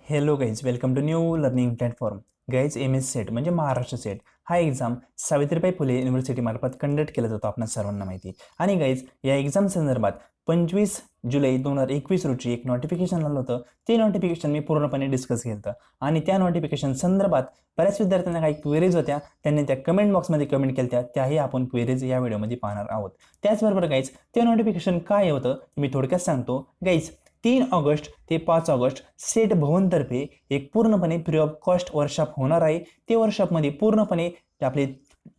Hello guys, welcome to new learning platform. Guys, MS set म्हणजे Maharashtra set हा exam Savitribai Phule युनिव्हर्सिटीमार्फत conduct केला जातो, आपल्या सर्वांना माहिती. आणि गाईज, या एक्झाम संदर्भात 25 जुलै 2021 रोजी एक नोटिफिकेशन आलं होतं. ते नोटिफिकेशन मी पूर्णपणे डिस्कस केलं होतं आणि त्या नोटिफिकेशन संदर्भात बऱ्याच विद्यार्थ्यांना काही क्वेरीज होत्या, त्यांनी त्या कमेंट बॉक्समध्ये कमेंट केल्या. त्याही आपण क्वेरीज या व्हिडिओमध्ये पाहणार आहोत. त्याचबरोबर गाईज, ते नोटिफिकेशन काय होतं मी थोडक्यात सांगतो. गाईज, 3 ऑगस्ट ते 5 ऑगस्ट सेट भवनतर्फे एक पूर्णपणे फ्री ऑफ कॉस्ट वर्कशॉप होणार आहे. ते वर्कशॉपमध्ये पूर्णपणे आपले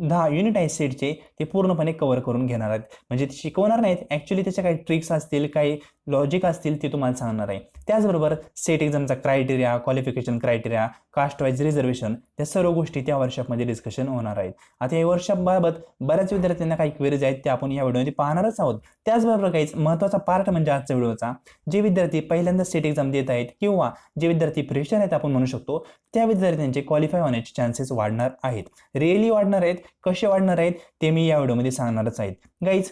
10 युनिट आहेत सेटचे, ते पूर्णपणे कव्हर करून घेणार आहेत. म्हणजे ते शिकवणार नाहीत, ॲक्च्युली त्याच्या काही ट्रिक्स असतील, काही लॉजिक असतील, ते तुम्हाला सांगणार आहे. त्याचबरोबर सेट एक्झामचा criteria, qualification criteria, caste wise reservation, त्या सर्व गोष्टी त्या वर्कशॉपमध्ये डिस्कशन होणार आहेत. आता या वर्कशॉपबाबत बऱ्याच विद्यार्थ्यांना काही क्वेरीज आहेत, त्या आपण या व्हिडिओमध्ये पाहणारच आहोत. त्याचबरोबर काहीच महत्त्वाचा पार्ट म्हणजे आजच्या व्हिडिओचा, जे विद्यार्थी पहिल्यांदा सेट एक्झाम देत आहेत किंवा जे विद्यार्थी फ्रेशर आहेत आपण म्हणू शकतो, त्या विद्यार्थ्यांचे क्वालिफाय होण्याचे चान्सेस वाढणार आहेत. रिअली वाढणार आहेत. कसे वाढणार आहेत ते मी या व्हिडिओमध्ये सांगणारच आहेत गाईज.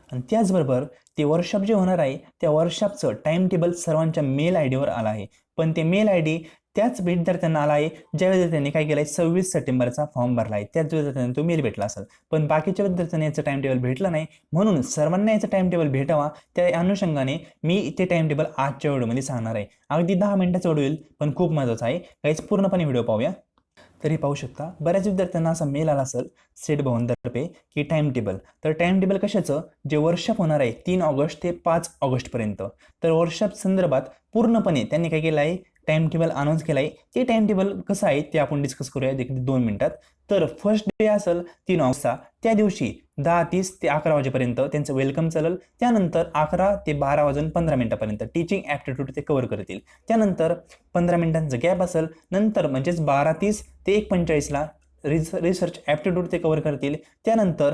आणि त्याचबरोबर ते वर्कशॉप जे होणार आहे त्या वर्कशॉपचं टाइम टेबल सर्वांच्या मेल आयडीवर आला आहे. पण ते मेल आयडी त्याच विद्यार्थ्यांना आला आहे ज्या विद्यार्थ्यांनी काय केलं आहे, 26 सप्टेंबरचा फॉर्म भरला आहे. त्याच विद्यार्थ्यांना तो मेल भेटला असेल. पण बाकीच्या विद्यार्थ्यांना याचं टाइम टेबल भेटलं नाही. म्हणून सर्वांना याचं टाइम टेबल भेटावा त्या अनुषंगाने मी ते टाइम टेबल आजच्या व्हिडिओमध्ये सांगणार आहे. अगदी 10 मिनिटाचं व्हिडिओ होईल, पण खूप महत्त्वाचं आहे. काहीच पूर्णपणे व्हिडिओ पाहूया. तरी पाहू शकता, बऱ्याच विद्यार्थ्यांना असा मेल आला असेल सेट भवनतर्फे की टाइम टेबल. तर टाइम टेबल कशाचं, जे वर्कशॉप होणार आहे 3 ऑगस्ट ते 5 ऑगस्टपर्यंत, तर वर्कशॉप संदर्भात पूर्णपणे त्यांनी काय केलं आहे, टाइम टेबल अनाऊन्स केलं आहे. ते टाइम टेबल कसं आहे ते आपण डिस्कस करूया देखील 2 मिनिटात. तर फर्स्ट डे असेल 3 ऑगस्टचा, त्या दिवशी 10:30 ते 11 वाजेपर्यंत त्यांचं वेलकम चालेल. त्यानंतर 11 ते 12 वाजून 15 मिनिटापर्यंत टीचिंग ॲप्टिट्यूड ते कव्हर करतील. त्यानंतर 15 मिनिटांचं गॅप असेल, नंतर म्हणजेच 12:30 ते 1:45ला रिसर्च ॲप्टिट्यूड ते कव्हर करतील. त्यानंतर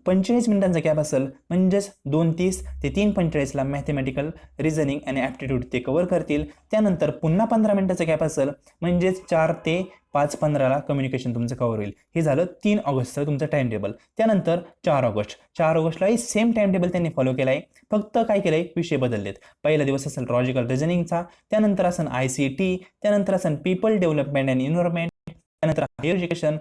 45 मिनिटांचा गॅप असेल, म्हणजेच 2:30 ते 3:45ला मॅथमॅटिकल रिझनिंग आणि ॲप्टिट्यूड ते कव्हर करतील. त्यानंतर पुन्हा 15 मिनिटाचा गॅप असेल, म्हणजेच 4 ते 5:15ला कम्युनिकेशन तुमचं कव्हर होईल. हे झालं 3 ऑगस्टचं तुमचं टाइम टेबल. त्यानंतर 4 ऑगस्टलाही सेम टाइम टेबल त्यांनी फॉलो केला आहे. फक्त काय केलं आहे, विषय बदललेत. पहिला दिवस असेल लॉजिकल रिझनिंगचा, त्यानंतर असेल ICT, त्यानंतर असेल पीपल डेव्हलपमेंट अँड एन्व्हायरमेंट, त्यानंतर हायर एज्युकेशन,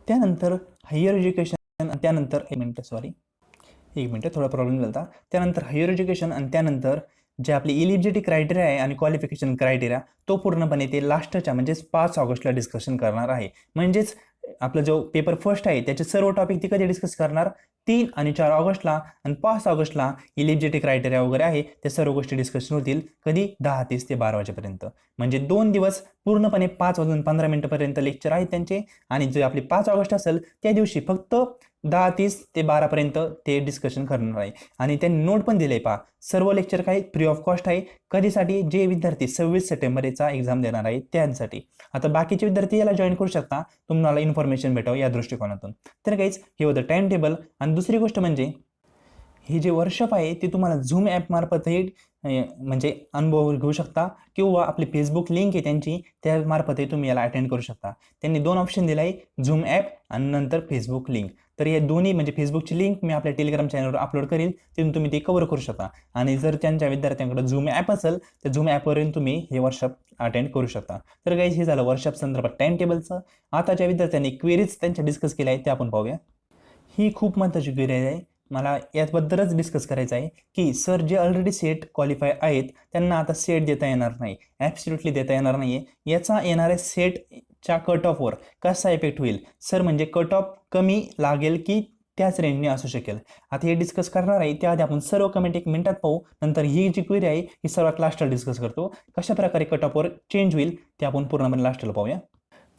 त्यानंतर हायर एज्युकेशन, त्यानंतर एक मिनटं थोडा प्रॉब्लेम झाला होता. त्यानंतर हायर एज्युकेशन आणि त्यानंतर जे आपली इलिजिबिलिटी क्रायटेरिया आहे आणि क्वालिफिकेशन क्रायटेरिया, तो पूर्णपणे ते लास्टच्या म्हणजेच 5 ऑगस्टला डिस्कशन करणार आहे. म्हणजेच आपला जो पेपर फर्स्ट आहे त्याचे सर्व टॉपिक ते कधी डिस्कस करणार, 3 आणि 4 ऑगस्टला, आणि 5 ऑगस्टला इलिजिबिलिटी क्रायटेरिया वगैरे आहे त्या सर्व गोष्टी डिस्कशन होतील. कधी 10:30 ते 12 वाजेपर्यंत. म्हणजे 2 दिवस पूर्णपणे 5 वाजून 15 मिनिटापर्यंत लेक्चर आहेत त्यांचे. आणि जे आपले 5 ऑगस्ट असेल त्या दिवशी फक्त 10:30 ते 12पर्यंत ते डिस्कशन करणार आहे. आणि त्यांनी नोट पण दिले पहा, सर्व लेक्चर काही फ्री ऑफ कॉस्ट आहे. कधीसाठी, जे विद्यार्थी 26 सप्टेंबरचा एक्झाम देणार आहे त्यांसाठी. आता बाकीचे विद्यार्थी याला जॉईन करू शकता, तुम्हाला इन्फॉर्मेशन भेटावं या दृष्टिकोनातून. तर काहीच हे होतं टाइम टेबल. आणि दुसरी गोष्ट म्हणजे हे जे वर्कशॉप आहे ते तुम्हाला झूम ॲपमार्फतही म्हणजे अनुभव घेऊ शकता, किंवा आपली फेसबुक लिंक आहे त्यांची, त्यामार्फतही तुम्ही याला अटेंड करू शकता. त्यांनी 2 ऑप्शन दिला आहे, झूम ॲप आणि नंतर फेसबुक लिंक. तर हे दोन्ही म्हणजे फेसबुकची लिंक मी आपल्या टेलिग्राम चॅनलवर अपलोड करेल, तिथून तुम्ही ते कव्हर करू शकता. आणि जर त्यांच्या विद्यार्थ्यांकडे झूम ॲप असेल तर झूम ॲपवरून तुम्ही हे वर्कशॉप अटेंड करू शकता. तर गाईज, हे झालं वर्कशॉप संदर्भात टाइम टेबलचं. आता ज्या विद्यार्थ्यांनी क्वेरीज त्यांच्या डिस्कस केल्या आहेत ते आपण पाहूया. ही खूप महत्त्वाची क्वेरी आहे, मला याबद्दलच डिस्कस करायचं आहे की सर जे ऑलरेडी सेट क्वालिफाय आहेत त्यांना आता सेट देता येणार नाही, ॲब्सोल्युटली देता येणार नाही आहे. याचा येणाऱ्या सेटच्या कट ऑफवर कसा इफेक्ट होईल सर, म्हणजे कट ऑफ कमी लागेल की त्याच रेंजने असू शकेल. आता हे डिस्कस करणार आहे, त्याआधी आपण सर्व कमेंट 1 मिनिटात पाहू. नंतर ही जी क्वेरी आहे ही सर्वात लास्टला डिस्कस करतो, कशा प्रकारे कट ऑफवर चेंज होईल ते आपण पूर्णपणे लास्टला पाहूया.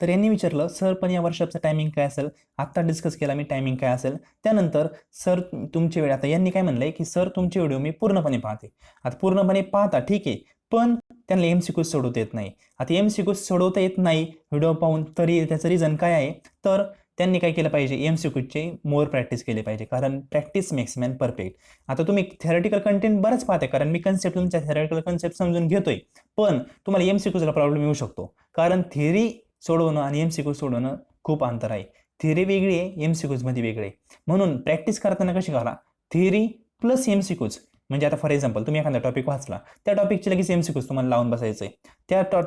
तर यांनी विचारलं, सर पण या वर्कशॉपचं टायमिंग काय असेल. आत्ता डिस्कस केला मी टायमिंग काय असेल. त्यानंतर सर तुमची वेळ, आता यांनी काय म्हणलंय की सर तुमची व्हिडिओ मी पूर्णपणे पाहते. आता पूर्णपणे पाहता ठीक आहे, पण त्यांना MCQ सोडवता येत नाही. आता MCQ सोडवता येत नाही व्हिडिओ पाहून, तरी त्याचं रिझन काय आहे, तर त्यांनी काय केलं पाहिजे, MCQचे मोर प्रॅक्टिस केली पाहिजे, कारण प्रॅक्टिस मेक्स मॅन परफेक्ट. आता तुम्ही थेरटिकल कंटेंट बरंच पाहते, कारण मी कन्सेप्ट तुमच्या थेरटिकल कन्सेप्ट समजून घेतोय, पण तुम्हाला MCQचा प्रॉब्लेम येऊ शकतो. कारण थेरी सोडवणं आणि MCQ सोडवणं खूप अंतर आहे. थिअरी वेगळी आहे, MCQजमध्ये वेगळी आहे. म्हणून प्रॅक्टिस करताना कशी करा, थिअरी प्लस MCQज म्हणजे आता फॉर एक्झाम्पल तुम्ही एखादा टॉपिक वाचला, त्या टॉपिकचे लगेच MCQs तुम्हाला लावून बसायचं आहे.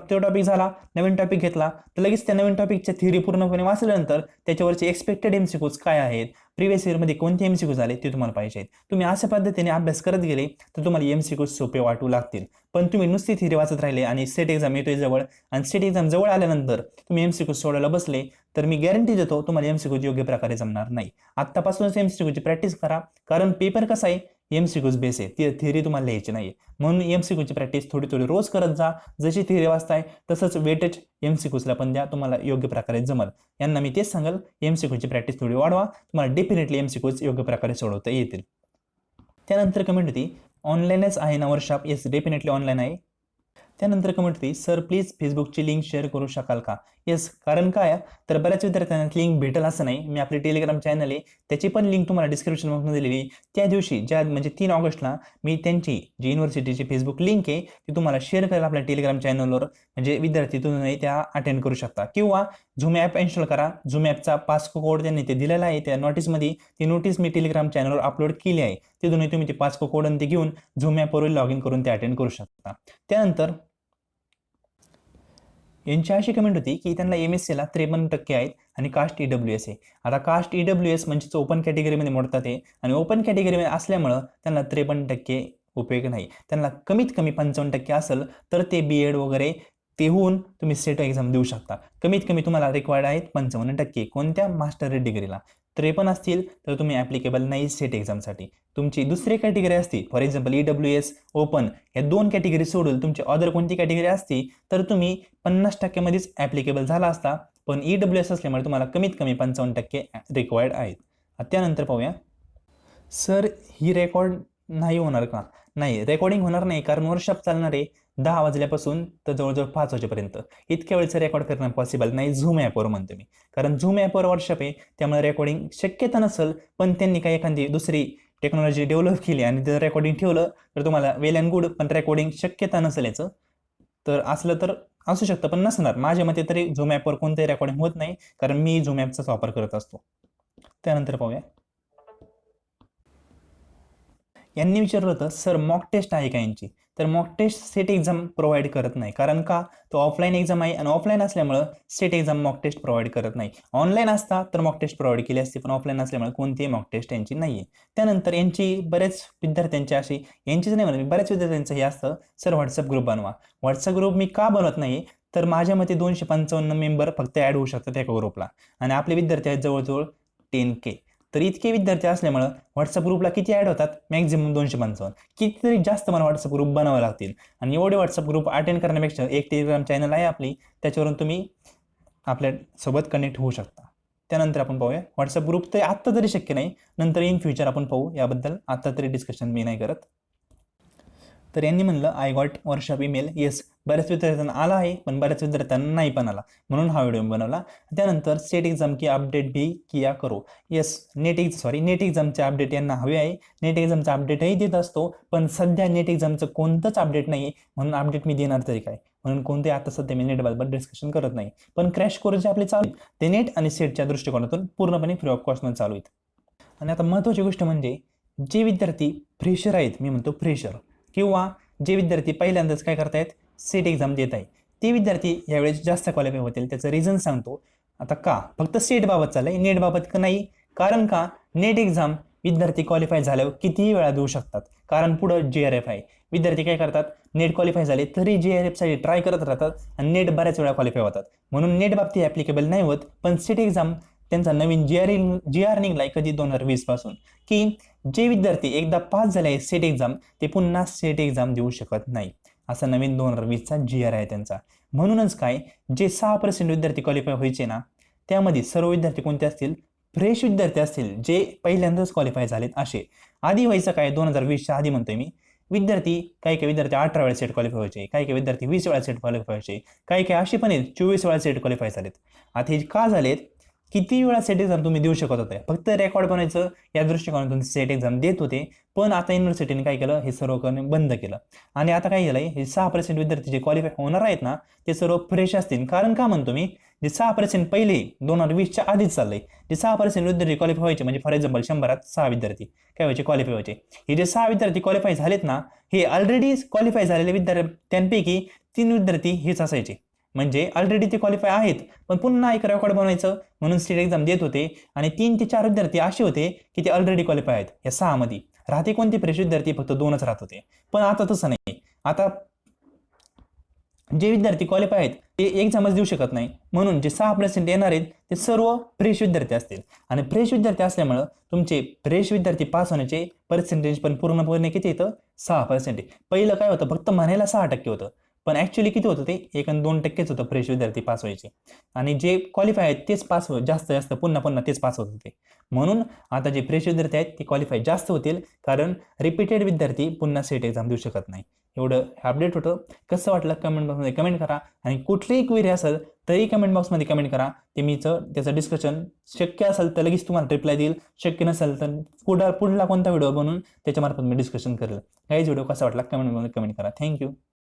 तो टॉपिक झाला, नवीन टॉपिक घेतला, तर लगेच त्या नवीन टॉपिकच्या थिअरी पूर्णपणे वाचल्यानंतर त्याच्यावरचे एक्सपेक्टेड MCQs काय आहेत, प्रिव्हियस इयरमध्ये कोणते MCQs आले ते तुम्हाला पाहिजे आहेत. तुम्ही अशा पद्धतीने अभ्यास करत गेले तर तुम्हाला MCQs सोपे वाटू लागतील. पण तुम्ही नुसती थिअरी वाचत राहिले आणि सेट एक्झाम येतोय जवळ, आणि सेट एक्झाम जवळ आल्यानंतर तुम्ही MCQs सोडवायला बसले तर मी गॅरंटी देतो तुम्हाला MCQs योग्य प्रकारे जमणार नाही. आत्तापासूनच MCQची प्रॅक्टिस करा, कारण पेपर कसा आहे, MCQs बेस आहे, ती थिअरी तुम्हाला लिहायची नाही. म्हणून MCQची प्रॅक्टिस थोडी थोडी रोज करत जा. जशी थिअरी वाचताय तसंच वेटेज MCQsला पण द्या, तुम्हाला योग्य प्रकारे जमल. यांना मी तेच सांगेल, MCQची प्रॅक्टिस थोडी वाढवा, तुम्हाला डेफिनेटली MCQs योग्य प्रकारे सोडवता येतील. त्यानंतर कमेंट होती, ऑनलाईनच आहे ना वर्कशॉप? येस, डेफिनेटली ऑनलाईन आहे. त्यानंतर कमेंट होती, सर प्लीज फेसबुकची लिंक शेअर करू शकाल का? येस, कारण काय तर बऱ्याच विद्यार्थ्यांना लिंक भेटेल असं नाही. मी आपली टेलिग्राम चॅनल आहे त्याची पण लिंक तुम्हाला डिस्क्रिप्शन बॉक्समध्ये दिलेली. त्या दिवशी म्हणजे 3 ऑगस्टला मी त्यांची जी युनिव्हर्सिटीची फेसबुक लिंक आहे ती तुम्हाला शेअर करायला आपल्या टेलिग्राम चॅनलवर, म्हणजे विद्यार्थी तुम्ही त्या अटेंड करू शकता. किंवा झूम ॲप इन्स्टॉल करा. झूम ॲपचा पास कोड त्यांनी ते दिलेला आहे त्या नोटीसमध्ये. ती नोटीस मी टेलिग्राम चॅनलवर अपलोड केली आहे. तिथून तुम्ही ते पास कोड आणि ते घेऊन झूम ॲपवर लॉग इन करून ते अटेंड करू शकता. त्यानंतर यांची अशी कमेंट होती की त्यांना MSCला 53% आहेत आणि कास्ट EWS आहे. आता कास्ट EWS म्हणजे ओपन कॅटेगरीमध्ये मोडतात ते, आणि ओपन कॅटेगरीमध्ये असल्यामुळं त्यांना 53% उपयोग नाही. त्यांना कमीत कमी 55% असेल तर ते BEd वगैरे ते होऊन तुम्ही सेट एक्झाम देऊ शकता. कमीत कमी तुम्हाला रिक्वायर्ड आहेत 55%. कोणत्या? मास्टर डिग्रीला. 53 असतील तर तुम्ही ॲप्लिकेबल नाही सेट एक्झामसाठी. तुमची दुसरी कॅटेगरी असती, फॉर एक्झाम्पल EWS, ओपन, या 2 कॅटेगरी सोडून तुमची अदर कोणती कॅटेगरी असती तर तुम्ही 50%मध्येच ॲप्लिकेबल झाला असता. पण EWS असल्यामुळे तुम्हाला कमीत कमी 55% रिक्वायर्ड आहेत. त्यानंतर पाहूया, सर ही रेकॉर्ड नाही होणार का? नाही, रेकॉर्डिंग होणार नाही, कारण वर्कशॉप चालणार आहे 10 वाजल्यापासून तर जवळजवळ 5 वाजेपर्यंत. इतक्या वेळचं रेकॉर्ड करणं पॉसिबल नाही झूम ॲपवर म्हणतो मी, कारण झूम ॲपवर वर्कशॉप आहे त्यामुळे रेकॉर्डिंग शक्यता नसेल. पण त्यांनी काही एखादी दुसरी टेक्नॉलॉजी डेव्हलप केली आणि ते रेकॉर्डिंग ठेवलं तर तुम्हाला वेल अँड गुड, पण रेकॉर्डिंग शक्यता नसेल याचं. तर असलं तर असू शकतं पण नसणार. माझ्या मते तरी झूम ॲपवर कोणतंही रेकॉर्डिंग होत नाही, कारण मी झूम ॲपचाच वापर करत असतो. त्यानंतर पाहूया, यांनी विचारलं होतं, सर मॉक टेस्ट आहे का यांची? तर mock test set exam provide करत नाही, कारण का तो ऑफलाईन एक्झाम आहे आणि ऑफलाईन असल्यामुळं set exam mock test provide करत नाही. ऑनलाईन असता तर मॉक टेस्ट प्रोव्हाइड केली असते, पण ऑफलाईन असल्यामुळे कोणतीही मॉक टेस्ट यांची नाही आहे. त्यानंतर यांची बरेच विद्यार्थ्यांची अशी, यांचीच नाही म्हणत, बऱ्याच विद्यार्थ्यांचं हे असतं, सर व्हॉट्सअप ग्रुप बनवा. व्हॉट्सअप ग्रुप मी का बनवत नाही तर माझ्या मते 255 मेंबर फक्त ॲड होऊ शकतात एका ग्रुपला, आणि आपले विद्यार्थी आहेत जवळजवळ 10K. तर इतके विद्यार्थी असल्यामुळं व्हॉट्सअप ग्रुपला किती ॲड होतात? मॅक्झिमम 255. कितीतरी जास्त मला व्हॉट्सअप ग्रुप बनावे लागतील, आणि एवढे व्हॉट्सअप ग्रुप अटेंड करण्यापेक्षा एक टेलिग्राम चॅनल आहे आपली, त्याच्यावरून तुम्ही आपल्यासोबत कनेक्ट होऊ शकता. त्यानंतर आपण पाहूया, व्हॉट्सअप ग्रुप तर आत्ता तरी शक्य नाही, नंतर इन फ्युचर आपण पाहू याबद्दल, आत्ता तरी डिस्कशन मी नाही करत. तर यांनी म्हणलं, I got workshop email. Yes, बऱ्याच विद्यार्थ्यांना आला आहे पण बऱ्याच विद्यार्थ्यांना नाही पण आला, म्हणून हा व्हिडिओ बनवला. त्यानंतर सेट एक्झाम की अपडेट भी किया करो. येस, नेट एक्झामचे अपडेट यांना हवे आहे. नेट एक्झामचा अपडेटही देत असतो, पण सध्या नेट एक्झामचं कोणतंच अपडेट नाही आहे, म्हणून अपडेट मी देणार तरी काय, म्हणून कोणते आता सध्या मी नेटबाबत डिस्कशन करत नाही. पण क्रॅश कोर्स जे आपले चालू आहेत ते नेट आणि सेटच्या दृष्टिकोनातून पूर्णपणे फ्री ऑफ कॉस्टमध्ये चालू आहेत. आणि आता महत्त्वाची गोष्ट म्हणजे, जे विद्यार्थी फ्रेशर आहेत, मी म्हणतो फ्रेशर, किंवा जे विद्यार्थी पहिल्यांदाच काय करतायत, सेट एक्झाम देत आहे, ते विद्यार्थी यावेळेस जास्त क्वालिफाय होतील. त्याचं रिझन सांगतो. आता का फक्त सेटबाबत चाललंय, नेटबाबत का नाही? कारण का नेट एक्झाम विद्यार्थी क्वालिफाय झाल्यावर कितीही वेळा देऊ शकतात, कारण पुढं JRF आहे. विद्यार्थी काय करतात, नेट क्वालिफाय झाले तरी JRFसाठी ट्राय करत राहतात आणि नेट बऱ्याच वेळा क्वालिफाय होतात, म्हणून नेट बाबतीत ॲप्लिकेबल नाही होत. पण सेट एक्झाम त्यांचा नवीन GR निघलाय कधी 2020 पासून, की जे विद्यार्थी एकदा पास झाले आहे सेट एक्झाम, ते पुन्हा सेट एक्झाम देऊ शकत नाही. असा नवीन 2020चा GR आहे त्यांचा. म्हणूनच काय, जे 6% विद्यार्थी क्वालिफाय व्हायचे ना, त्यामध्ये सर्व विद्यार्थी कोणते असतील, फ्रेश विद्यार्थी असतील, जे पहिल्यांदाच क्वालिफाय झालेत असे. आधी व्हायचं काय, 2020च्या आधी म्हणतोय मी, विद्यार्थी काही विद्यार्थी 18 वेळा सेट क्वालिफाय व्हायचे, काही विद्यार्थी 20 वेळा सेट क्वालिफाय व्हायचे, काही असे पण आहेत 24 वेळा सेट क्वालिफाय झालेत. आता हे का झालेत, किती वेळा सेट एक्झाम तुम्ही देऊ शकत होते, फक्त रेकॉर्ड बनायचं या दृष्टिकोनातून सेट एक्झाम देत होते. पण आता युनिव्हर्सिटीने काय केलं, हे सर्व करणे बंद केलं. आणि आता काय केलंय, हे 6% विद्यार्थी जे क्वालिफाय होणार आहेत ना ते सर्व फ्रेश असतील. कारण का म्हणतो मी, जे 6% पहिले 2020च्या आधीच चाललंय. जे 6% विद्यार्थी क्वालिफाय व्हायचे, म्हणजे फॉर एक्झाम्पल 100त 6 विद्यार्थी काय व्हायचे, क्वालिफाय व्हायचे. हे जे 6 विद्यार्थी क्वालिफाय झालेत ना, हे ऑलरेडी क्वालिफाय झालेले विद्यार्थ्यांपैकी 3 विद्यार्थी हेच असायचे. म्हणजे ऑलरेडी ते क्वालिफाय आहेत, पण पुन्हा एक रेकॉर्ड बनवायचं म्हणून स्टेट एक्झाम देत होते. आणि 3 ते 4 विद्यार्थी असे होते की ते ऑलरेडी क्वालिफाय आहेत. या 6 मध्ये राहते कोणते फ्रेश विद्यार्थी, फक्त 2च राहत होते. पण आता तसं नाही. आता जे विद्यार्थी क्वालिफाय आहेत ते एक्झामच देऊ शकत नाही, म्हणून जे 6% येणार आहेत ते सर्व फ्रेश विद्यार्थी असतील. आणि फ्रेश विद्यार्थी असल्यामुळं तुमचे फ्रेश विद्यार्थी पास होण्याचे पर्सेंटेज पण पूर्णपणे किती येतं, 6%. पहिलं काय होतं, फक्त म्हणायला 6% होतं, पण ऍक्च्युअली किती होतं, ते 1 आणि 2%च होतं फ्रेश विद्यार्थी पास व्हायचे. आणि जे क्वालिफाय आहेत तेच पास जास्त जास्त पुन्हा तेच पास होत होते. म्हणून आता जे फ्रेश विद्यार्थी आहेत ते क्वालिफाय जास्त होतील, कारण रिपीटेड विद्यार्थी पुन्हा सेट एक्झाम देऊ शकत नाही. एवढं अपडेट होतं. कसं वाटलं कमेंट बॉक्समध्ये कमेंट करा. आणि कुठलीही क्वेरी असेल तरी कमेंट बॉक्समध्ये कमेंट करा. ते त्याचं डिस्कशन शक्य असेल तर लगेच तुम्हाला रिप्लाय देईल, शक्य नसेल तर पुढला कोणता व्हिडिओ बनवून त्याच्यामार्फत मी डिस्कशन करेल. काहीच व्हिडिओ कसा वाटला कमेंट बॉक्समध्ये कमेंट करा. थँक्यू.